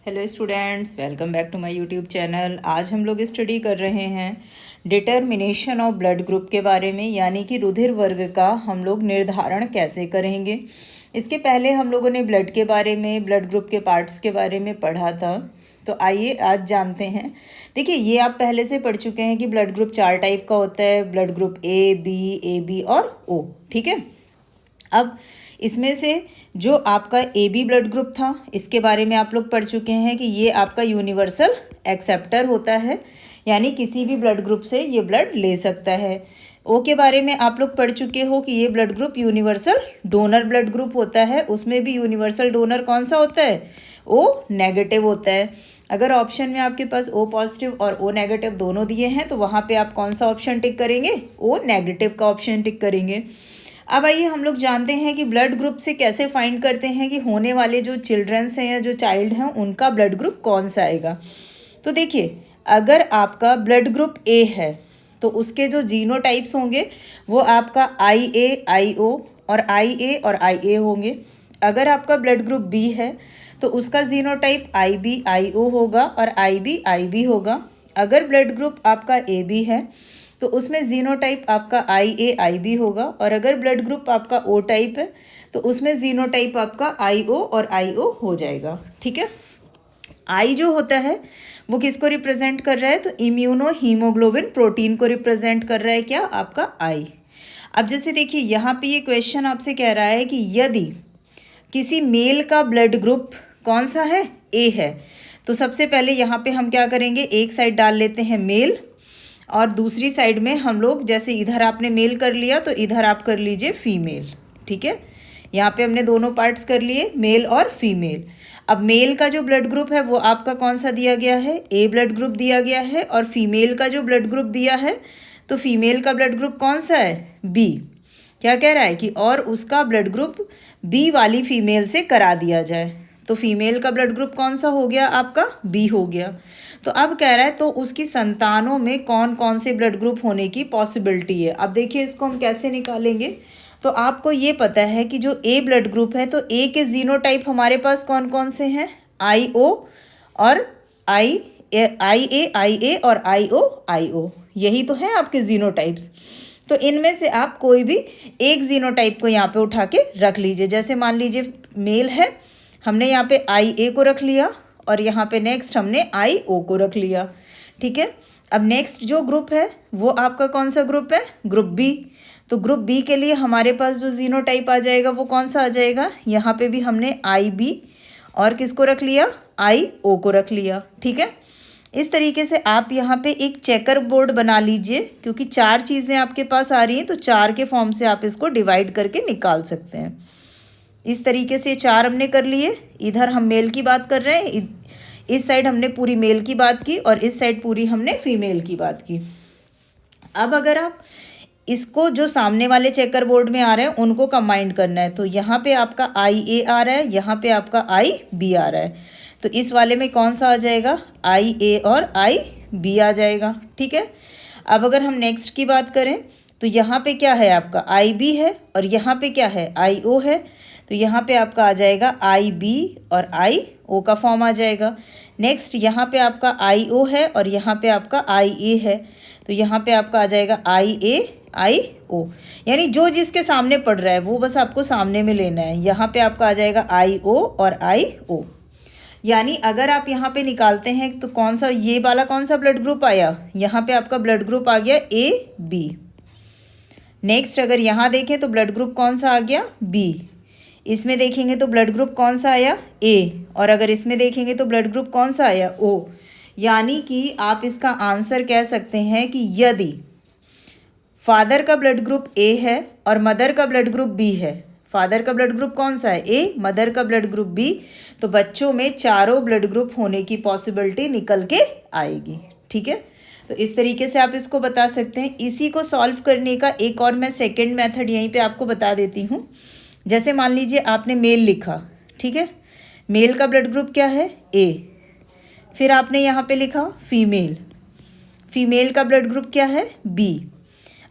Hello students, welcome back to my YouTube channel. आज हम लोग स्टडी कर रहे हैं डिटर्मिनेशन ऑफ ब्लड ग्रुप के बारे में, यानी कि रुधिर वर्ग का हम लोग निर्धारण कैसे करेंगे। इसके पहले हम लोगों ने ब्लड के बारे में, ब्लड ग्रुप के पार्ट्स के बारे में पढ़ा था, तो आइए आज जानते हैं। देखिए, ये आप पहले से पढ़ चुके हैं कि ब्लड ग्रुप 4 टाइप का होता है, ब्लड ग्रुप ए बी और ओ। ठीक है, अब इसमें से जो आपका ए बी ब्लड ग्रुप था, इसके बारे में आप लोग पढ़ चुके हैं कि ये आपका यूनिवर्सल एक्सेप्टर होता है, यानी किसी भी ब्लड ग्रुप से ये ब्लड ले सकता है। ओ के बारे में आप लोग पढ़ चुके हो कि ये blood group universal donor blood group होता है। उसमें भी यूनिवर्सल डोनर कौन सा होता है? ओ नेगेटिव होता है। अगर ऑप्शन में आपके पास ओ पॉजिटिव और ओ नेगेटिव दोनों दिए हैं तो वहाँ पे आप कौन सा ऑप्शन टिक करेंगे? ओ नेगेटिव का ऑप्शन टिक करेंगे। अब आइए हम लोग जानते हैं कि ब्लड ग्रुप से कैसे फाइंड करते हैं कि होने वाले जो चिल्ड्रंस हैं या जो चाइल्ड हैं उनका ब्लड ग्रुप कौन सा आएगा। तो देखिए, अगर आपका ब्लड ग्रुप ए है तो उसके जो जीनोटाइप्स होंगे वो आपका IA और IA होंगे। अगर आपका ब्लड ग्रुप बी है तो उसका जीनोटाइप IBIO होगा और IBIB होगा। अगर ब्लड ग्रुप आपका AB है तो उसमें जीनोटाइप आपका IAIB होगा, और अगर ब्लड ग्रुप आपका ओ टाइप है तो उसमें जीनोटाइप आपका IO और IO हो जाएगा। ठीक है, आई जो होता है वो किसको रिप्रेजेंट कर रहा है? तो इम्यूनो हीमोग्लोबिन प्रोटीन को रिप्रेजेंट कर रहा है। क्या? आपका आई। अब जैसे देखिए, यहाँ पे ये क्वेश्चन आपसे कह रहा है कि यदि किसी मेल का ब्लड ग्रुप कौन सा है? ए है, तो सबसे पहले यहाँ पे हम क्या करेंगे, एक साइड डाल लेते हैं मेल और दूसरी साइड में हम लोग, जैसे इधर आपने मेल कर लिया तो इधर आप कर लीजिए फीमेल। ठीक है, यहाँ पे हमने दोनों पार्ट्स कर लिए, मेल और फीमेल। अब मेल का जो ब्लड ग्रुप है वो आपका कौन सा दिया गया है? ए ब्लड ग्रुप दिया गया है। और फीमेल का जो ब्लड ग्रुप दिया है तो फीमेल का ब्लड ग्रुप कौन सा है? बी। क्या कह रहा है कि और उसका ब्लड ग्रुप बी वाली फीमेल से करा दिया जाए, तो फीमेल का ब्लड ग्रुप कौन सा हो गया? आपका बी हो गया। तो अब कह रहा है तो उसकी संतानों में कौन कौन से ब्लड ग्रुप होने की पॉसिबिलिटी है। अब देखिए, इसको हम कैसे निकालेंगे। तो आपको ये पता है कि जो ए ब्लड ग्रुप है तो ए के जीनोटाइप हमारे पास कौन कौन से हैं? IO और IA और IO, यही तो है आपके जीनोटाइप्स। तो इनमें से आप कोई भी एक जीनोटाइप को यहाँ पे उठा के रख लीजिए। जैसे मान लीजिए मेल है, हमने यहाँ पे IA को रख लिया और यहाँ पे नेक्स्ट हमने IO को रख लिया। ठीक है, अब नेक्स्ट जो ग्रुप है वो आपका कौन सा ग्रुप है? Group B. तो ग्रुप बी के लिए हमारे पास जो जीनोटाइप आ जाएगा वो कौन सा आ जाएगा? यहाँ पे भी हमने IB और किसको रख लिया? IO को रख लिया। ठीक है, इस तरीके से आप यहाँ पे एक चेकर बोर्ड बना लीजिए, क्योंकि 4 चीज़ें आपके पास आ रही हैं तो 4 के फॉर्म से आप इसको डिवाइड करके निकाल सकते हैं। इस तरीके से 4 हमने कर लिए। इधर हम मेल की बात कर रहे हैं, इस साइड हमने पूरी मेल की बात की और इस साइड पूरी हमने फीमेल की बात की। अब अगर आप इसको जो सामने वाले चेकर बोर्ड में आ रहे हैं उनको कंबाइन करना है, तो यहाँ पे आपका IA आ रहा है, यहाँ पे आपका IB आ रहा है, तो इस वाले में कौन सा आ जाएगा? IA और IB आ जाएगा। ठीक है, अब अगर हम नेक्स्ट की बात करें तो यहाँ पे क्या है? आपका IB है और यहाँ पे क्या है? IO है, तो यहाँ पे आपका आ जाएगा IB और IO का फॉर्म आ जाएगा। नेक्स्ट यहाँ पे आपका IO है और यहाँ पे आपका IA है, तो यहाँ पे आपका आ जाएगा IO, यानी जो जिसके सामने पड़ रहा है वो बस आपको सामने में लेना है। यहाँ पे आपका आ जाएगा IO और IO, यानी अगर आप यहाँ पे निकालते हैं तो कौन सा, ये वाला कौन सा ब्लड ग्रुप आया? यहाँ पे आपका ब्लड ग्रुप आ गया AB। नेक्स्ट अगर यहाँ देखें तो ब्लड ग्रुप कौन सा आ गया? B। इसमें देखेंगे तो ब्लड ग्रुप कौन सा आया? A। और अगर इसमें देखेंगे तो ब्लड ग्रुप कौन सा आया? O। यानी कि आप इसका आंसर कह सकते हैं कि यदि फादर का ब्लड ग्रुप A है और मदर का ब्लड ग्रुप B है, फादर का ब्लड ग्रुप कौन सा है? A, मदर का ब्लड ग्रुप B, तो बच्चों में चारों ब्लड ग्रुप होने की पॉसिबिलिटी निकल के आएगी। ठीक है, तो इस तरीके से आप इसको बता सकते हैं। इसी को सॉल्व करने का एक और मैं सेकेंड मेथड यहीं पे आपको बता देती हूँ। जैसे मान लीजिए आपने मेल लिखा, ठीक है, मेल का ब्लड ग्रुप क्या है? A। फिर आपने यहाँ पे लिखा फीमेल, फीमेल का ब्लड ग्रुप क्या है? B।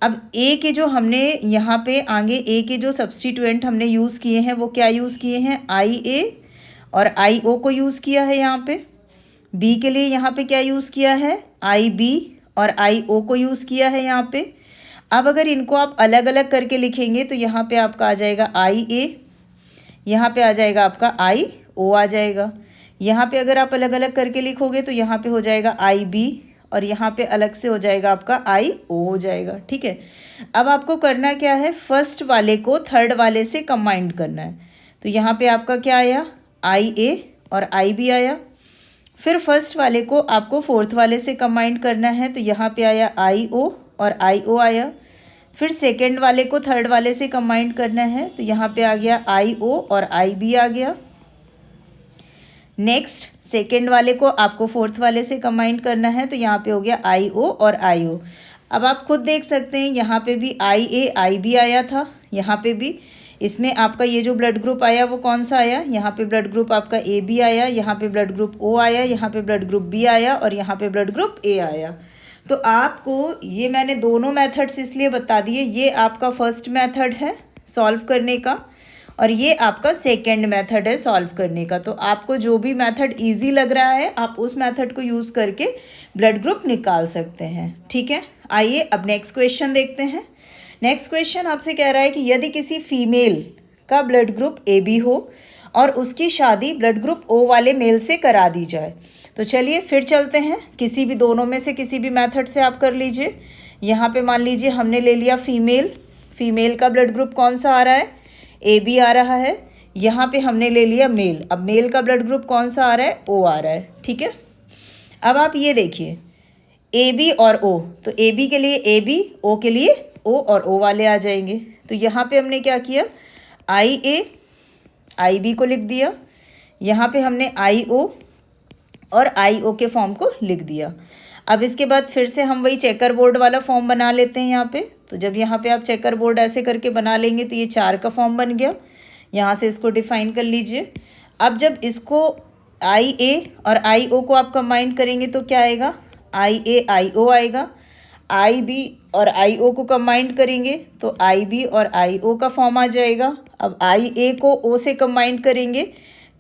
अब ए के जो हमने यहाँ पे आगे ए के जो सब्स्टिट्यूएंट हमने यूज़ किए हैं वो क्या यूज़ किए हैं? IA और IO को यूज़ किया है यहाँ पे। बी के लिए यहाँ पे क्या यूज़ किया है, IB और IO को यूज़ किया है यहाँ पे। अब अगर इनको आप अलग अलग करके लिखेंगे तो यहाँ पे आपका आ जाएगा IA, यहाँ पे आ जाएगा आपका IO आ जाएगा। यहाँ पे अगर आप अलग अलग करके लिखोगे तो यहाँ पे हो जाएगा IB और यहाँ पे अलग से हो जाएगा आपका IO हो जाएगा। ठीक है, अब आपको करना क्या है, फर्स्ट वाले को थर्ड वाले से कंबाइंड करना है। तो यहाँ पे आपका क्या आया, IA और IB आया। फिर फर्स्ट वाले को आपको फोर्थ वाले से कंबाइंड करना है, तो यहाँ पे आया IO और IO आया। फिर सेकंड वाले को थर्ड वाले से कंबाइंड करना है, तो यहाँ पे आ गया IO और IB आ गया। नेक्स्ट सेकंड वाले को आपको फोर्थ वाले से कंबाइंड करना है, तो यहाँ पे हो गया IO और IO। अब आप खुद देख सकते हैं यहाँ पे भी IA IB आया था, यहाँ पे भी इसमें आपका ये जो ब्लड ग्रुप आया वो कौन सा आया, यहाँ पे ब्लड ग्रुप आपका AB आया, यहाँ पे ब्लड ग्रुप O आया, यहाँ पे ब्लड ग्रुप B आया और यहाँ पे ब्लड ग्रुप A आया। तो आपको ये मैंने दोनों मेथड्स इसलिए बता दिए, ये आपका फर्स्ट मेथड है सॉल्व करने का और ये आपका सेकंड मेथड है सॉल्व करने का। तो आपको जो भी मेथड इजी लग रहा है आप उस मेथड को यूज़ करके ब्लड ग्रुप निकाल सकते हैं। ठीक है, आइए अब नेक्स्ट क्वेश्चन देखते हैं। नेक्स्ट क्वेश्चन आपसे कह रहा है कि यदि किसी फीमेल का ब्लड ग्रुप AB हो और उसकी शादी ब्लड ग्रुप O वाले मेल से करा दी जाए, तो चलिए फिर चलते हैं, किसी भी दोनों में से किसी भी मेथड से आप कर लीजिए। यहाँ पे मान लीजिए हमने ले लिया फीमेल का ब्लड ग्रुप कौन सा आ रहा है, AB आ रहा है। यहाँ पे हमने ले लिया मेल, अब मेल का ब्लड ग्रुप कौन सा आ रहा है, O आ रहा है। ठीक है, अब आप ये देखिए AB और O, तो AB के लिए AB, O के लिए O और O वाले आ जाएंगे। तो यहाँ पे हमने क्या किया, IA IB को लिख दिया, यहाँ पे हमने IO और IO के फॉर्म को लिख दिया। अब इसके बाद फिर से हम वही चेकर बोर्ड वाला फॉर्म बना लेते हैं यहाँ पे। तो जब यहाँ पे आप चेकर बोर्ड ऐसे करके बना लेंगे तो ये 4 का फॉर्म बन गया, यहाँ से इसको डिफाइन कर लीजिए। अब जब इसको IA और IO को आप कंबाइन करेंगे तो क्या आएगा, IA IO आएगा। IB और IO को कंबाइंड करेंगे तो IB और IO का फॉर्म आ जाएगा। अब IA को O से कंबाइंड करेंगे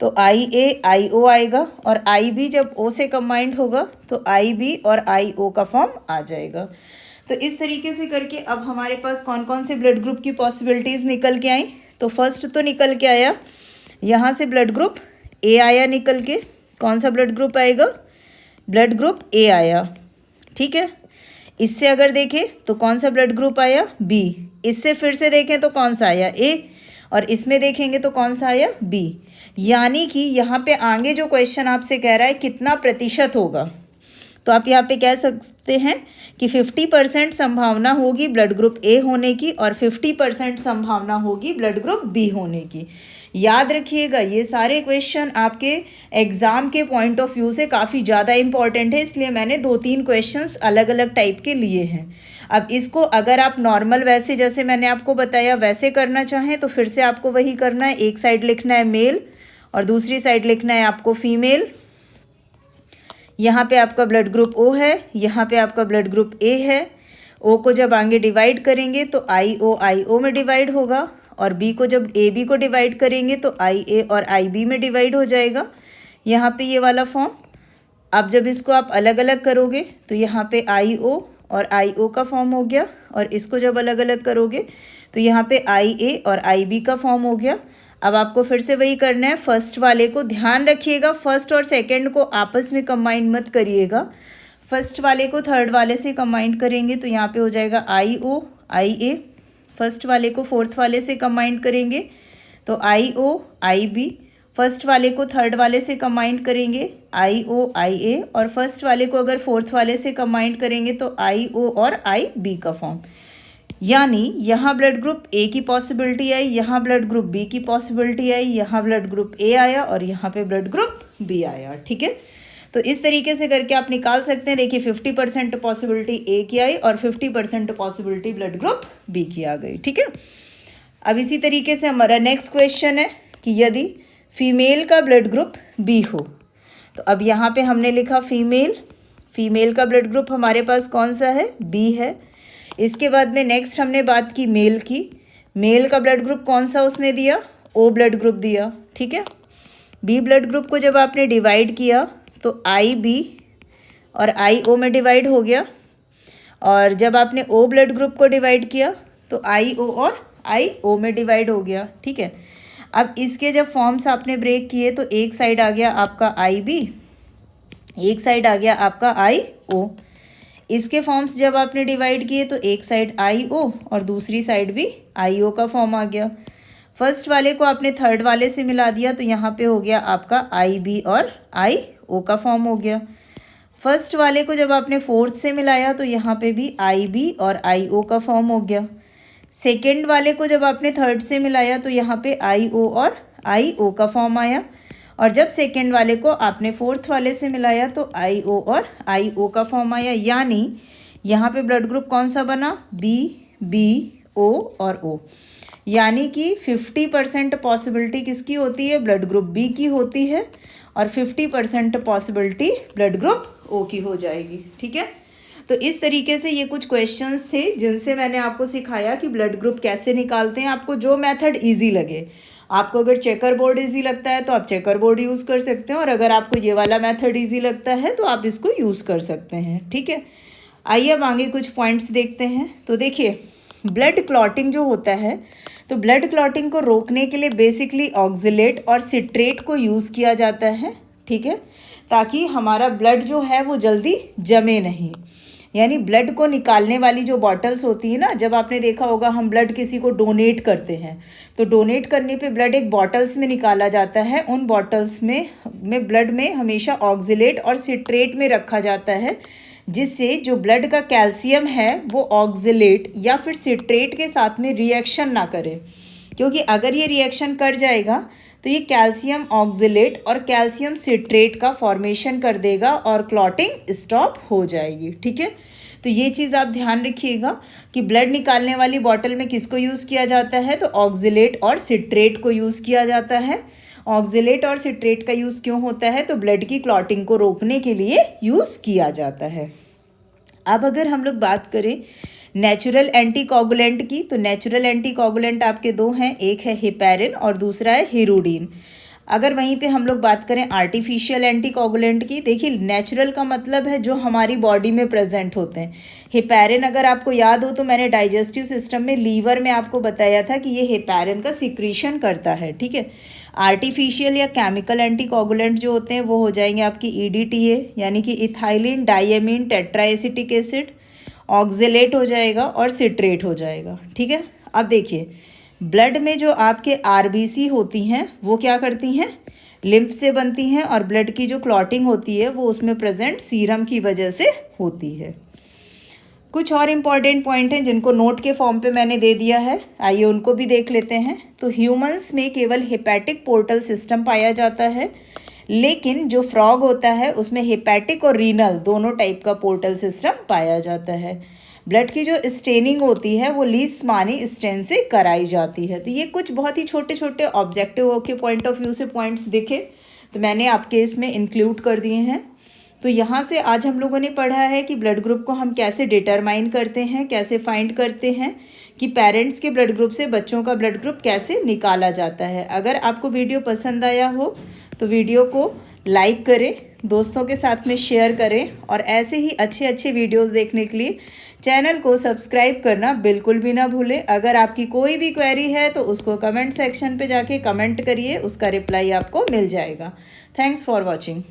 तो IA IO आएगा और IB जब O से कंबाइंड होगा तो IB और IO का फॉर्म आ जाएगा। तो इस तरीके से करके अब हमारे पास कौन कौन से ब्लड ग्रुप की पॉसिबिलिटीज़ निकल के आई। तो फर्स्ट तो निकल के आया यहाँ से ब्लड ग्रुप A आया निकल के, कौन सा ब्लड ग्रुप आएगा, ब्लड ग्रुप A आया। ठीक है, इससे अगर देखें तो कौन सा ब्लड ग्रुप आया, B। इससे फिर से देखें तो कौन सा आया, A। और इसमें देखेंगे तो कौन सा आया, B। यानी कि यहाँ पे आगे जो क्वेश्चन आपसे कह रहा है कितना प्रतिशत होगा, तो आप यहाँ पे कह सकते हैं कि 50% संभावना होगी ब्लड ग्रुप A होने की और 50% संभावना होगी ब्लड ग्रुप B होने की। याद रखिएगा ये सारे क्वेश्चन आपके एग्ज़ाम के पॉइंट ऑफ व्यू से काफ़ी ज़्यादा इंपॉर्टेंट है, इसलिए मैंने 2-3 क्वेश्चंस अलग अलग टाइप के लिए हैं। अब इसको अगर आप नॉर्मल वैसे जैसे मैंने आपको बताया वैसे करना चाहें तो फिर से आपको वही करना है, एक साइड लिखना है मेल और दूसरी साइड लिखना है आपको फीमेल। यहाँ पे आपका ब्लड ग्रुप O है, यहाँ पे आपका ब्लड ग्रुप A है। O को जब आगे डिवाइड करेंगे तो IO में डिवाइड होगा और B को जब AB को डिवाइड करेंगे तो IA और IB में डिवाइड हो जाएगा, यहाँ पे ये वाला फॉर्म। अब जब इसको आप अलग अलग करोगे तो यहाँ पे IO और IO का फॉर्म हो गया और इसको जब अलग अलग करोगे तो यहाँ पे IA और IB का फॉर्म हो गया। अब आपको फिर से वही करना है, फर्स्ट वाले को ध्यान रखिएगा, फर्स्ट और सेकंड को आपस में कंबाइन मत करिएगा। फर्स्ट वाले को थर्ड वाले से कंबाइन करेंगे तो यहाँ पे हो जाएगा IO IA। फर्स्ट वाले को फोर्थ वाले से कंबाइन करेंगे तो IO IB। फर्स्ट वाले को थर्ड वाले से कंबाइन करेंगे IO IA और फर्स्ट वाले को अगर फोर्थ वाले से कंबाइन करेंगे तो IO और IB का फॉर्म। यानी यहाँ ब्लड ग्रुप A की पॉसिबिलिटी आई, यहाँ ब्लड ग्रुप B की पॉसिबिलिटी आई, यहाँ ब्लड ग्रुप A आया और यहाँ पे ब्लड ग्रुप B आया। ठीक है, तो इस तरीके से करके आप निकाल सकते हैं। देखिए 50% पॉसिबिलिटी A की आई और 50% पॉसिबिलिटी ब्लड ग्रुप B की आ गई। ठीक है, अब इसी तरीके से हमारा नेक्स्ट क्वेश्चन है कि यदि फीमेल का ब्लड ग्रुप B हो, तो अब यहाँ पे हमने लिखा फीमेल का ब्लड ग्रुप हमारे पास कौन सा है, B है। इसके बाद में नेक्स्ट हमने बात की मेल की, मेल का ब्लड ग्रुप कौन सा उसने दिया, O ब्लड ग्रुप दिया। ठीक है, बी ब्लड ग्रुप को जब आपने डिवाइड किया तो आई बी और आई ओ में डिवाइड हो गया, और जब आपने ओ ब्लड ग्रुप को डिवाइड किया तो आई ओ और आई ओ में डिवाइड हो गया। ठीक है, अब इसके जब फॉर्म्स आपने ब्रेक किए तो एक साइड आ गया आपका आई बी, एक साइड आ गया आपका आई ओ। इसके फॉर्म्स जब आपने डिवाइड किए तो एक साइड आई ओ और दूसरी साइड भी आई ओ का फॉर्म आ गया। फर्स्ट वाले को आपने थर्ड वाले से मिला दिया तो यहाँ पे हो गया आपका आई बी और आई ओ का फॉर्म हो गया। फर्स्ट वाले को जब आपने फोर्थ से मिलाया तो यहाँ पे भी आई बी और आई ओ का फॉर्म हो गया। सेकेंड वाले को जब आपने थर्ड से मिलाया तो यहाँ पे आई ओ और आई ओ का फॉर्म आया, और जब सेकेंड वाले को आपने फोर्थ वाले से मिलाया तो आई ओ और आई ओ का फॉर्म आया। यानी यहाँ पे ब्लड ग्रुप कौन सा बना, बी ओ और ओ। यानी कि 50% पॉसिबिलिटी किसकी होती है, ब्लड ग्रुप बी की होती है, और 50% पॉसिबिलिटी ब्लड ग्रुप ओ की हो जाएगी। ठीक है, तो इस तरीके से ये कुछ क्वेश्चंस थे जिनसे मैंने आपको सिखाया कि ब्लड ग्रुप कैसे निकालते हैं। आपको जो मेथड इजी लगे, आपको अगर चेकर बोर्ड इजी लगता है तो आप चेकर बोर्ड यूज़ कर सकते हैं, और अगर आपको ये वाला मेथड इजी लगता है तो आप इसको यूज़ कर सकते हैं। ठीक है, आइए अब आगे कुछ पॉइंट्स देखते हैं। तो देखिए, ब्लड क्लॉटिंग जो होता है, तो ब्लड क्लॉटिंग को रोकने के लिए बेसिकली ऑक्जिलेट और सिट्रेट को यूज़ किया जाता है। ठीक है, ताकि हमारा ब्लड जो है वो जल्दी जमे नहीं। यानी ब्लड को निकालने वाली जो बॉटल्स होती है ना, जब आपने देखा होगा हम ब्लड किसी को डोनेट करते हैं तो डोनेट करने पे ब्लड एक बॉटल्स में निकाला जाता है। उन बॉटल्स में ब्लड में हमेशा ऑक्जिलेट और सिट्रेट में रखा जाता है, जिससे जो ब्लड का कैल्शियम है वो ऑक्जिलेट या फिर सिट्रेट के साथ में रिएक्शन ना करे, क्योंकि अगर ये रिएक्शन कर जाएगा तो ये कैल्शियम ऑक्जिलेट और कैल्शियम सिट्रेट का फॉर्मेशन कर देगा और क्लॉटिंग स्टॉप हो जाएगी। ठीक है, तो ये चीज़ आप ध्यान रखिएगा कि ब्लड निकालने वाली बॉटल में किसको यूज़ किया जाता है, तो ऑक्जिलेट और सिट्रेट को यूज़ किया जाता है। ऑक्जिलेट और सिट्रेट का यूज़ क्यों होता है, तो ब्लड की क्लॉटिंग को रोकने के लिए यूज़ किया जाता है। अब अगर हम लोग बात करें नेचुरल एंटीकोगुलेंट की, तो नेचुरल एंटीकोगुलेंट आपके दो हैं, एक है हेपेरिन और दूसरा है हिरुडीन। अगर वहीं पे हम लोग बात करें आर्टिफिशियल एंटीकोगुलेंट की, देखिए नेचुरल का मतलब है जो हमारी बॉडी में प्रेजेंट होते हैं। हेपेरिन अगर आपको याद हो तो मैंने डाइजेस्टिव सिस्टम में लीवर में आपको बताया था कि ये हेपेरिन का सिक्रीशन करता है। ठीक है, आर्टिफिशियल या केमिकल एंटीकोगुलेंट जो होते हैं वो हो जाएंगे आपकी EDTA, यानी कि इथाइलिन डाइएमीन टेट्राएसिटिक एसिड, ऑक्जिलेट हो जाएगा और सिट्रेट हो जाएगा। ठीक है, अब देखिए ब्लड में जो आपके RBC होती हैं वो क्या करती हैं, लिम्फ से बनती हैं, और ब्लड की जो क्लॉटिंग होती है वो उसमें प्रेजेंट सीरम की वजह से होती है। कुछ और इम्पॉर्टेंट पॉइंट हैं जिनको नोट के फॉर्म पे मैंने दे दिया है, आइए उनको भी देख लेते हैं। तो ह्यूमंस में केवल हेपेटिक पोर्टल सिस्टम पाया जाता है, लेकिन जो फ्रॉग होता है उसमें हेपेटिक और रीनल दोनों टाइप का पोर्टल सिस्टम पाया जाता है। ब्लड की जो स्टेनिंग होती है वो लीस्मानी स्टेन से कराई जाती है। तो ये कुछ बहुत ही छोटे छोटे ऑब्जेक्टिव के पॉइंट ऑफ व्यू से पॉइंट्स दिखे तो मैंने आपके इसमें इंक्लूड कर दिए हैं। तो यहाँ से आज हम लोगों ने पढ़ा है कि ब्लड ग्रुप को हम कैसे डिटरमाइन करते हैं, कैसे फाइंड करते हैं कि पेरेंट्स के ब्लड ग्रुप से बच्चों का ब्लड ग्रुप कैसे निकाला जाता है। अगर आपको वीडियो पसंद आया हो तो वीडियो को लाइक करें, दोस्तों के साथ में शेयर करें, और ऐसे ही अच्छे अच्छे वीडियोस देखने के लिए चैनल को सब्सक्राइब करना बिल्कुल भी ना भूलें। अगर आपकी कोई भी क्वेरी है तो उसको कमेंट सेक्शन पे जाके कमेंट करिए, उसका रिप्लाई आपको मिल जाएगा। Thanks for watching.